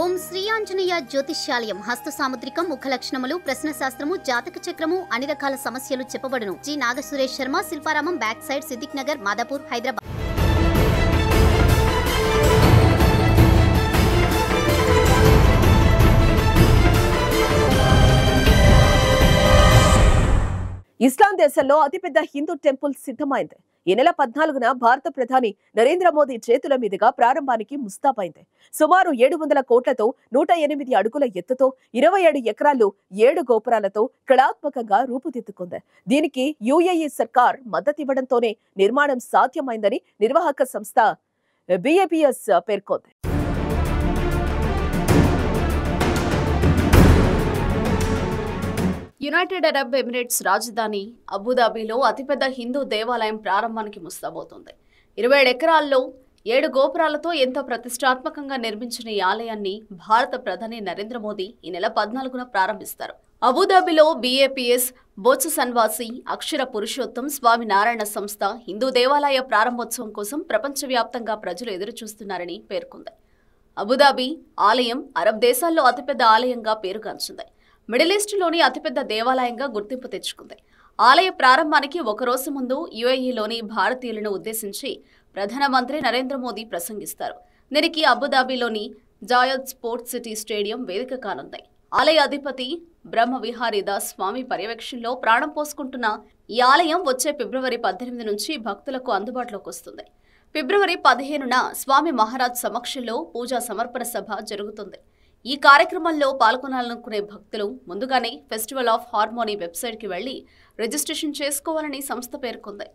ఓం శ్రీ ఆంజనేయ జ్యోతిష్యాలయం హస్త సాముద్రికం ముఖ లక్షణములు ప్రశ్న శాస్త్రము జాతక చక్రము అన్ని రకాల సమస్యలు చెప్పబడును. G Nagasuresh Sharma, Shilparamam, back side, Siddiq Nagar, Madhapur, Hyderabad. ఇస్లాం దేశంలో అతిపెద్ద హిందూ టెంపుల్ సిద్ధమైంది. ఈ నెల 14న భారత ప్రధాని నరేంద్ర మోదీ చేతుల మీదుగా ప్రారంభానికి ముస్తాబైంది. సుమారు 700 కోట్లతో 108 అడుగుల ఎత్తుతో 27 ఎకరాలు 7 గోపురాలతో కళాత్మకంగా రూపుదిద్దుకుంది. దీనికి యుఏఈ సర్కార్ మద్దతివ్వడంతోనే నిర్మాణం సాధ్యమైందని నిర్వాహక సంస్థ BAPS పేర్కొంది. యునైటెడ్ అరబ్ ఎమిరేట్స్ రాజధాని అబుదాబిలో అతిపెద్ద హిందూ దేవాలయం ప్రారంభానికి ముస్తాబవుతోంది. 27 ఎకరాల్లో 7 గోపురాలతో ఎంతో ప్రతిష్టాత్మకంగా నిర్మించిన ఈ ఆలయాన్ని భారత ప్రధాని నరేంద్ర మోదీ ఈ నెల 14న ప్రారంభిస్తారు. అబుదాబిలో BAPS బొత్స సన్వాసి అక్షర పురుషోత్తం స్వామి నారాయణ సంస్థ హిందూ దేవాలయ ప్రారంభోత్సవం కోసం ప్రపంచవ్యాప్తంగా ప్రజలు ఎదురుచూస్తున్నారని పేర్కొంది. అబుదాబి ఆలయం అరబ్ దేశాల్లో అతిపెద్ద ఆలయంగా పేరుగాంచింది. మిడిల్ ఈస్ట్లోని అతిపెద్ద దేవాలయంగా గుర్తింపు తెచ్చుకుంది. ఆలయ ప్రారంభానికి ఒకరోజు ముందు యుఏఈలోని భారతీయులను ఉద్దేశించి ప్రధానమంత్రి నరేంద్ర మోదీ ప్రసంగిస్తారు. దీనికి అబుదాబిలోని జాయద్ స్పోర్ట్స్ సిటీ స్టేడియం వేదిక కానుంది. ఆలయ అధిపతి బ్రహ్మ విహారీ దాస్ స్వామి పర్యవేక్షణలో ప్రాణం పోసుకుంటున్న ఈ ఆలయం వచ్చే ఫిబ్రవరి 18 నుంచి భక్తులకు అందుబాటులోకి వస్తుంది. ఫిబ్రవరి 15న స్వామి మహారాజ్ సమక్షంలో పూజా సమర్పణ సభ జరుగుతుంది. ఈ కార్యక్రమంలో పాల్గొనాలనుకునే భక్తులు ముందుగానే ఫెస్టివల్ ఆఫ్ హార్మోనీ వెబ్సైట్కి వెళ్లి రిజిస్ట్రేషన్ చేసుకోవాలని సంస్థ పేర్కొంది.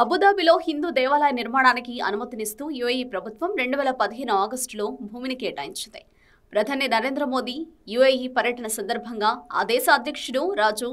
అబుదాబిలో హిందూ దేవాలయ నిర్మాణానికి అనుమతినిస్తూ యుఏఈ ప్రభుత్వం 2015 ఆగస్టులో భూమిని కేటాయించింది. ప్రధాని నరేంద్ర మోదీ యుఏఈ పర్యటన సందర్భంగా ఆ దేశ అధ్యక్షుడు రాజు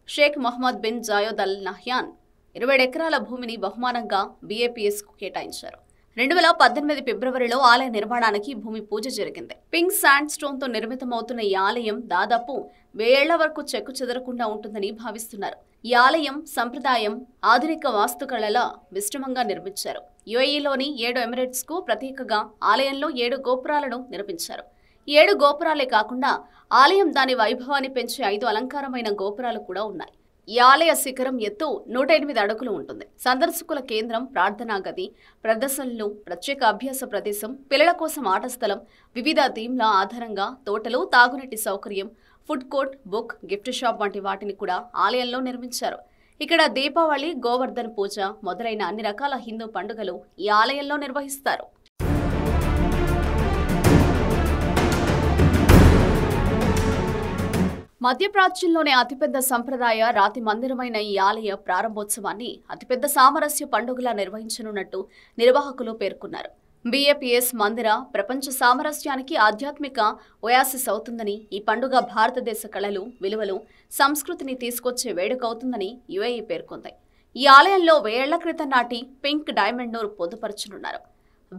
Sheikh Mohammed bin Zayed Al Nahyan 27 ఎకరాల భూమిని బహుమానంగా BAPSకు కేటాయించారు. 2018 ఫిబ్రవరిలో ఆలయ నిర్మాణానికి భూమి పూజ జరిగింది. పింక్ శాండ్ స్టోన్ తో నిర్మితమవుతున్న ఈ ఆలయం దాదాపు 1000 ఏళ్ల వరకు చెక్కు చెదరకుండా ఉంటుందని భావిస్తున్నారు. ఈ ఆలయం సంప్రదాయం, ఆధునిక వాస్తుకళల మిశ్రమంగా నిర్మించారు. యుఏఈలోని 7 ఎమిరేట్స్ కు ప్రత్యేకంగా ఆలయంలో 7 గోపురాలను నిర్మించారు. 7 గోపురాలే కాకుండా ఆలయం దాని వైభవాన్ని పెంచే 5 అలంకారమైన గోపురాలు కూడా ఉన్నాయి. ఈ ఆలయ శిఖరం ఎత్తు 108 అడుగులు ఉంటుంది. సందర్శకుల కేంద్రం, ప్రార్థనా గది, ప్రదర్శనలు, ప్రత్యేక అభ్యాస ప్రదేశం, పిల్లల కోసం ఆట స్థలం, వివిధ థీమ్ల ఆధారంగా తోటలు, తాగునీటి సౌకర్యం, food court, book, gift shop వంటి వాటిని కూడా ఆలయంలో నిర్మించారు. ఇక్కడ దీపావళి, గోవర్ధన్ పూజ మొదలైన అన్ని రకాల హిందూ పండుగలు ఈ ఆలయంలో నిర్వహిస్తారు. మధ్యప్రాచ్యంలోని అతిపెద్ద సంప్రదాయ రాతి మందిరమైన ఈ ఆలయ ప్రారంభోత్సవాన్ని అతిపెద్ద సామరస్య పండుగలా నిర్వహించనున్నట్టు నిర్వాహకులు పేర్కొన్నారు. BAPS మందిర ప్రపంచ సామరస్యానికి ఆధ్యాత్మిక ఒయాసిస్ అవుతుందని, ఈ పండుగ భారతదేశ కళలు, విలువలు, సంస్కృతిని తీసుకొచ్చే వేడుక అవుతుందని యుఏఈ పేర్కొంది. ఈ ఆలయంలో 1000 ఏళ్ల క్రితం నాటి పింక్ డైమండ్ను పొందుపరచనున్నారు.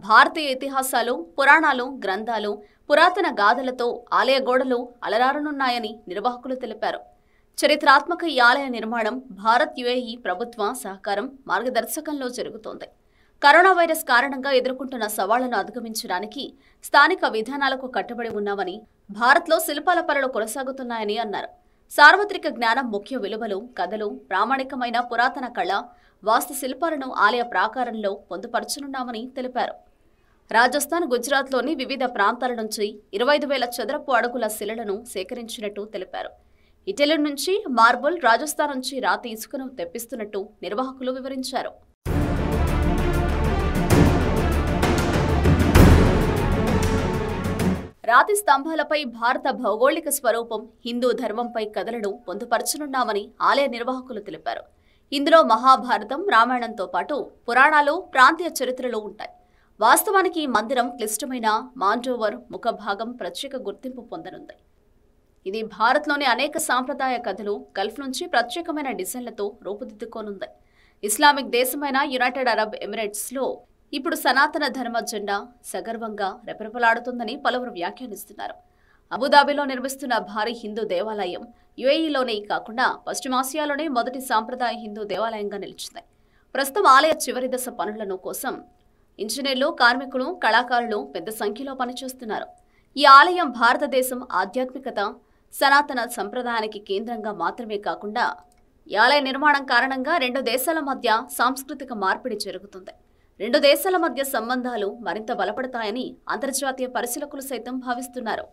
భారతీయ ఇతిహాసాలు, పురాణాలు, గ్రంథాలు, పురాతన గాథలతో ఆలయ గోడలు అలరారనున్నాయని నిర్వాహకులు తెలిపారు. చరిత్రాత్మక ఈ ఆలయ నిర్మాణం భారత్ యుఏఈ ప్రభుత్వ సహకారం, మార్గదర్శకంలో జరుగుతోంది. కరోనా వైరస్ కారణంగా ఎదుర్కొంటున్న సవాళ్లను అధిగమించడానికి స్థానిక విధానాలకు కట్టుబడి ఉన్నామని, భారత్లో శిల్పాల పనులు కొనసాగుతున్నాయని అన్నారు. సార్వత్రిక జ్ఞానం, ముఖ్య విలువలు, కథలు, ప్రామాణికమైన పురాతన కళ, వాస్తు శిల్పాలను ఆలయ ప్రాకారంలో పొందుపరచనున్నామని తెలిపారు. రాజస్థాన్, గుజరాత్లోని వివిధ ప్రాంతాల నుంచి 25,000 చదరపు అడుగుల శిలలను సేకరించినట్టు తెలిపారు. ఇటలీ నుంచి మార్బుల్, రాజస్థాన్ నుంచి రాతి ఇసుకను తెప్పిస్తున్నట్టు నిర్వాహకులు వివరించారు. రాతి స్తంభాలపై భారత భౌగోళిక స్వరూపం, హిందూ ధర్మంపై కథలను పొందుపరచనున్నామని ఆలయ నిర్వాహకులు తెలిపారు. ఇందులో మహాభారతం, రామాయణంతో పాటు పురాణాలు, ప్రాంతీయ చరిత్రలు ఉంటాయి. వాస్తవానికి ఈ మందిరం క్లిష్టమైన మాండోవర్ ముఖభాగం ప్రత్యేక గుర్తింపు పొందనుంది. ఇది భారత్లోని అనేక సాంప్రదాయ కథలు, గల్ఫ్ నుంచి ప్రత్యేకమైన డిజైన్లతో రూపుదిద్దుకోనుంది. ఇస్లామిక్ దేశమైన యునైటెడ్ అరబ్ ఎమిరేట్స్లో ఇప్పుడు సనాతన ధర్మ జెండా సగర్వంగా రెపరెపలాడుతుందని పలువురు వ్యాఖ్యానిస్తున్నారు. అబుదాబిలో నిర్మిస్తున్న భారీ హిందూ దేవాలయం యుఏఈలోనే కాకుండా పశ్చిమాసియాలోనే మొదటి సాంప్రదాయ హిందూ దేవాలయంగా నిలిచింది. ప్రస్తుతం ఆలయ చివరి దశ పనులను కోసం ఇంజనీర్లు, కార్మికులు, కళాకారులు పెద్ద సంఖ్యలో పనిచేస్తున్నారు. ఈ ఆలయం భారతదేశం ఆధ్యాత్మికత, సనాతన సంప్రదాయానికి కేంద్రంగా మాత్రమే కాకుండా ఈ ఆలయ నిర్మాణం కారణంగా రెండు దేశాల మధ్య సాంస్కృతిక మార్పిడి జరుగుతుంది. రెండు దేశాల మధ్య సంబంధాలు మరింత బలపడతాయని అంతర్జాతీయ పరిశీలకులు సైతం భావిస్తున్నారు.